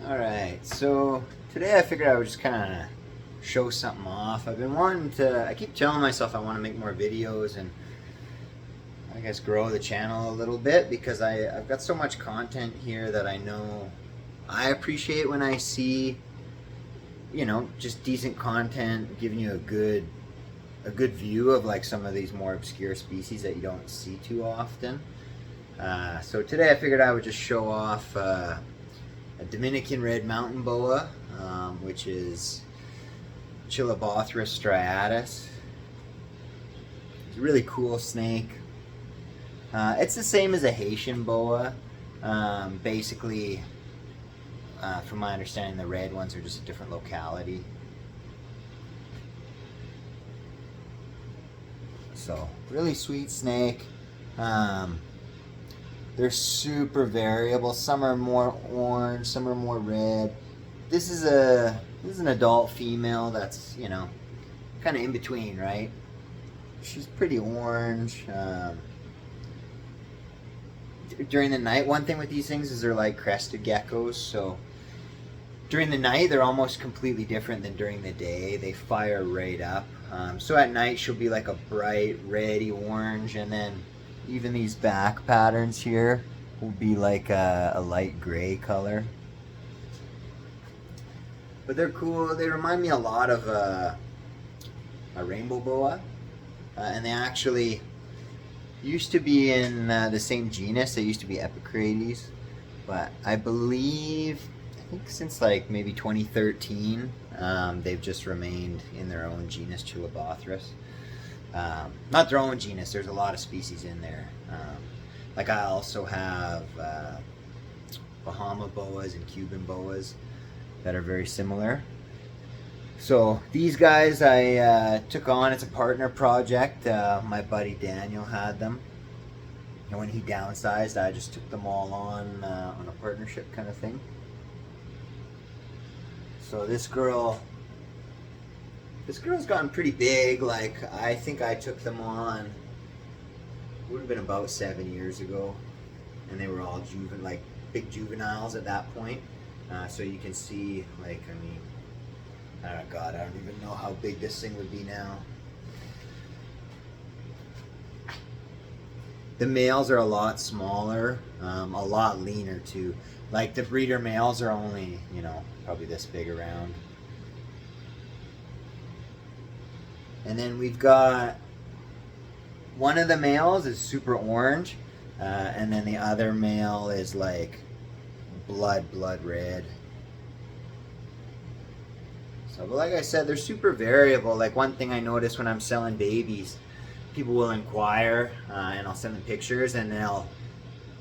Alright, so today I figured I would just kind of show something off. I've been wanting to, I keep telling myself I want to make more videos and I guess grow the channel a little bit because I've got so much content here that I know I appreciate when I see, just decent content giving you a good view of like some of these more obscure species that you don't see too often. So today I figured I would just show off a Dominican red mountain boa, which is Chilobothra striatus. It's a really cool snake. It's the same as a Haitian boa. Basically, from my understanding, the red ones are just a different locality. So, really sweet snake. They're super variable. Some are more orange, some are more red. This is an adult female that's, kind of in between, right? She's pretty orange. During the night, one thing with these things is they're like crested geckos, so during the night they're almost completely different than during the day. They fire right up. So at night she'll be like a bright reddy orange, and then even these back patterns here will be like a light gray color. But they're cool. They remind me a lot of a rainbow boa, and they actually used to be in the same genus. They used to be Epicrates, but I think since like maybe 2013, they've just remained in their own genus, Chilobothris. Not their own genus. There's a lot of species in there. Like I also have Bahama boas and Cuban boas that are very similar. So these guys I took on. It's a partner project. My buddy Daniel had them, and when he downsized, I just took them all on a partnership kind of thing. So this girl's gotten pretty big. Like I think I took them on, would have been about 7 years ago, and they were all big juveniles at that point. So you can see, like, I don't even know how big this thing would be now. The males are a lot smaller, a lot leaner too. Like the breeder males are only, probably this big around. And then we've got one of the males is super orange, and then the other male is like blood red. So, but like I said, they're super variable. Like one thing I notice when I'm selling babies, people will inquire, and I'll send them pictures, and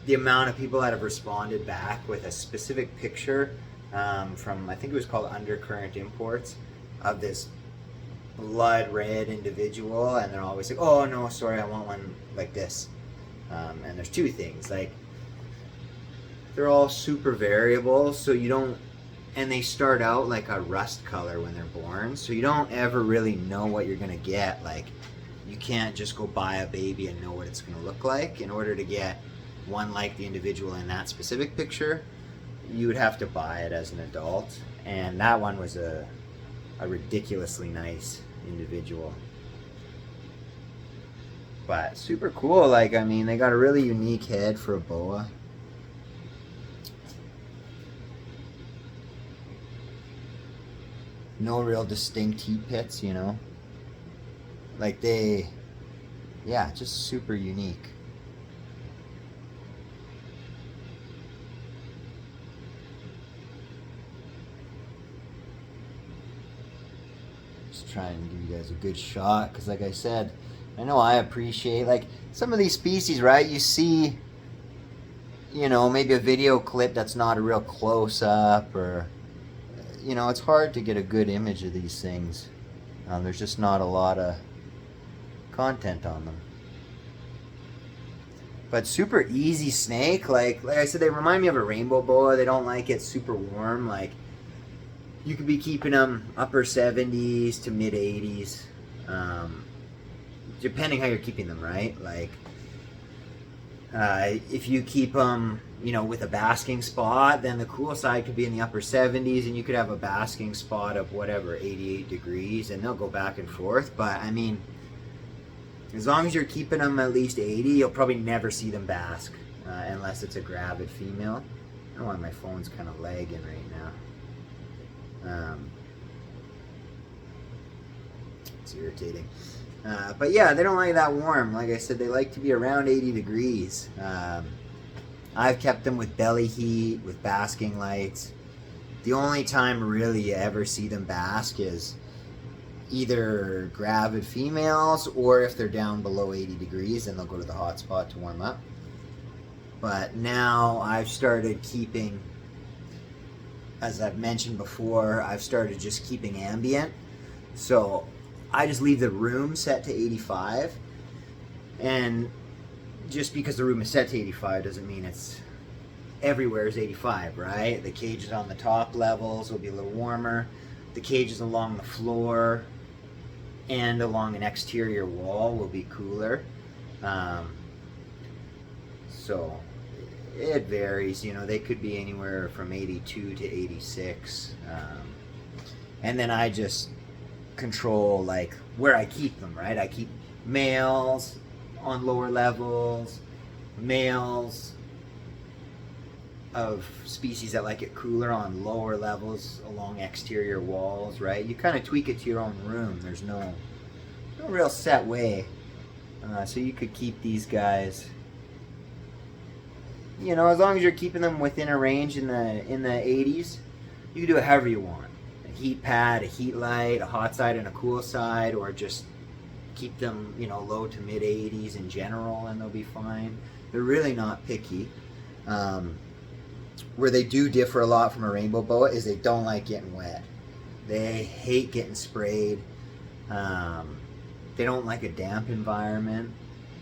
the amount of people that have responded back with a specific picture from, I think it was called Undercurrent Imports, of this blood red individual, and they're always like, oh no, sorry, I want one like this. And there's two things, like they're all super variable, so and they start out like a rust color when they're born, so you don't ever really know what you're gonna get. Like you can't just go buy a baby and know what it's gonna look like. In order to get one like the individual in that specific picture, you would have to buy it as an adult, and that one was a ridiculously nice individual. But super cool. Like, they got a really unique head for a boa. No real distinct heat pits, Like just super unique. Just trying to give you guys a good shot, because like I said, I know I appreciate, like, some of these species, right? You see, maybe a video clip that's not a real close-up, or, it's hard to get a good image of these things. There's just not a lot of content on them. But super easy snake. Like I said, they remind me of a rainbow boa. They don't like it super warm. Like, you could be keeping them upper 70s to mid 80s. Depending how you're keeping them, right? Like, If you keep them, you know, with a basking spot, then the cool side could be in the upper 70s, and you could have a basking spot of whatever, 88 degrees, and they'll go back and forth. But I mean, as long as you're keeping them at least 80, you'll probably never see them bask, unless it's a gravid female. I don't know why my phone's kind of lagging right now. It's irritating. But yeah, they don't like that warm. Like I said, they like to be around 80 degrees. I've kept them with belly heat, with basking lights. The only time really you ever see them bask is either gravid females, or if they're down below 80 degrees, then they'll go to the hot spot to warm up. But now I've started keeping, as I've mentioned before, I've started just keeping ambient. So I just leave the room set to 85, and just because the room is set to 85 doesn't mean it's everywhere is 85, right? The cages on the top levels will be a little warmer. The cages along the floor and along an exterior wall will be cooler. So it varies, you know, they could be anywhere from 82 to 86. And then I just control like where I keep them, right? I keep males on lower levels, males of species that like it cooler on lower levels along exterior walls, right? You kind of tweak it to your own room. There's no real set way. So you could keep these guys, you know, as long as you're keeping them within a range in the 80s, you can do it however you want. A heat pad, a heat light, a hot side and a cool side, or just keep them, you know, low to mid 80s in general, and they'll be fine. They're really not picky. Where they do differ a lot from a rainbow boa is they don't like getting wet. They hate getting sprayed. They don't like a damp environment.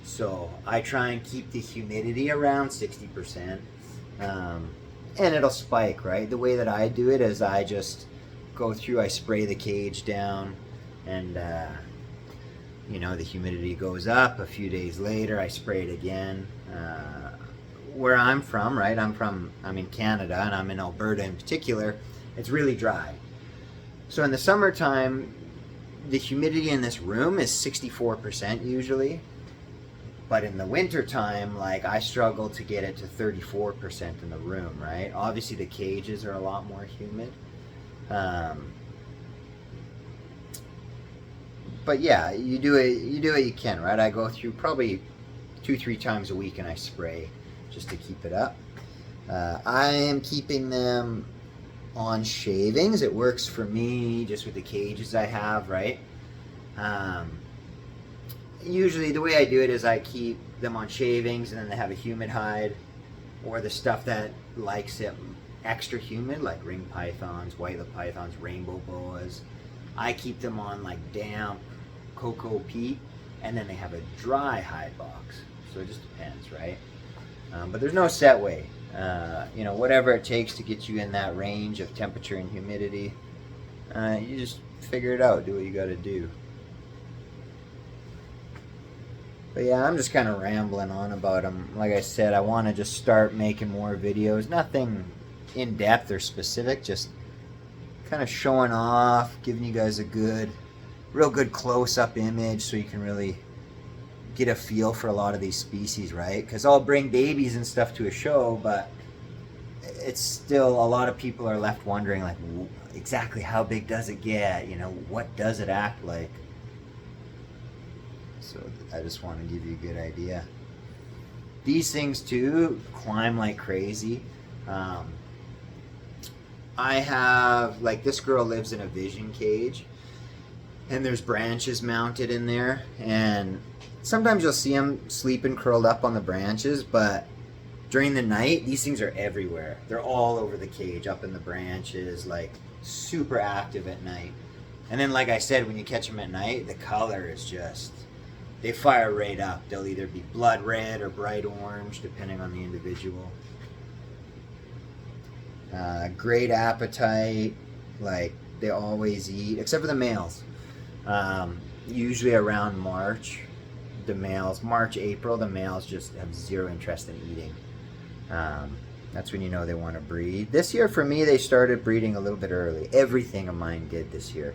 So I try and keep the humidity around 60%. And it'll spike, right? The way that I do it is I just go through, I spray the cage down, and you know, the humidity goes up. A few days later, I spray it again. Where I'm from, right? I'm in Canada, and I'm in Alberta in particular. It's really dry. So in the summertime, the humidity in this room is 64% usually. But in the winter time, like, I struggle to get it to 34% in the room, right? Obviously the cages are a lot more humid. But yeah, you do it you can, right? I go through probably 2-3 times a week and I spray just to keep it up. I am keeping them on shavings. It works for me just with the cages I have, right? Usually the way I do it is I keep them on shavings, and then they have a humid hide, or the stuff that likes it extra humid, like ring pythons, white-lip pythons, rainbow boas. I keep them on like damp cocoa peat, and then they have a dry hide box. So it just depends, right? But there's no set way. You know, whatever it takes to get you in that range of temperature and humidity, you just figure it out, do what you got to do. But yeah, I'm just kind of rambling on about them. Like I said, I want to just start making more videos. Nothing in depth or specific, just kind of showing off, giving you guys a real good close-up image so you can really get a feel for a lot of these species, right? Because I'll bring babies and stuff to a show, but it's still, a lot of people are left wondering, like, exactly how big does it get? You know, what does it act like? So I just want to give you a good idea. These things too climb like crazy. I have, like, this girl lives in a vision cage, and there's branches mounted in there, and sometimes you'll see them sleeping curled up on the branches, but during the night, these things are everywhere. They're all over the cage, up in the branches, like super active at night. And then, like I said, when you catch them at night, the color is just, they fire right up. They'll either be blood red or bright orange, depending on the individual. Great appetite, like they always eat, except for the males. Usually around March, the males. March, April, the males just have zero interest in eating. That's when you know they want to breed. This year for me, they started breeding a little bit early. Everything of mine did this year.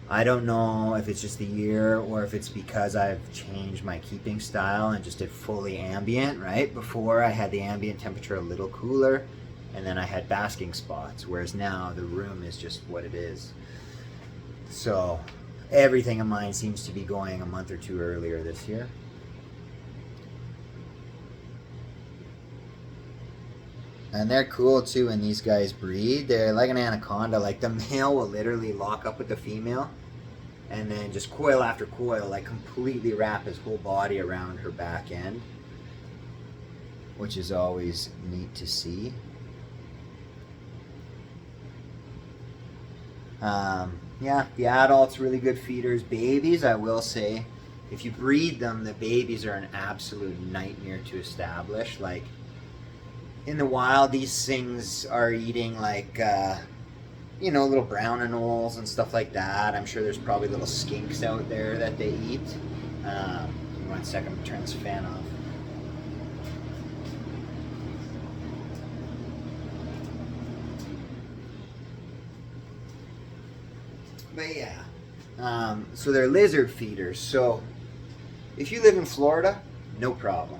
I don't know if it's just the year or if it's because I've changed my keeping style and just did fully ambient, right? Before I had the ambient temperature a little cooler and then I had basking spots, whereas now the room is just what it is. So everything of mine seems to be going a month or two earlier this year. And they're cool too when these guys breed. They're like an anaconda. Like the male will literally lock up with the female and then just coil after coil, like completely wrap his whole body around her back end, which is always neat to see. Yeah, the adults, really good feeders. Babies, I will say, if you breed them, the babies are an absolute nightmare to establish. Like, in the wild, these things are eating like, little brown anoles and stuff like that. I'm sure there's probably little skinks out there that they eat. 1 second, I'm going to turn this fan off. But yeah, so they're lizard feeders. So if you live in Florida, no problem.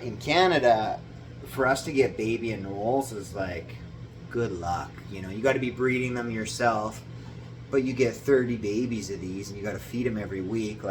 In Canada, for us to get baby anoles is like good luck. You got to be breeding them yourself, but you get 30 babies of these and you got to feed them every week.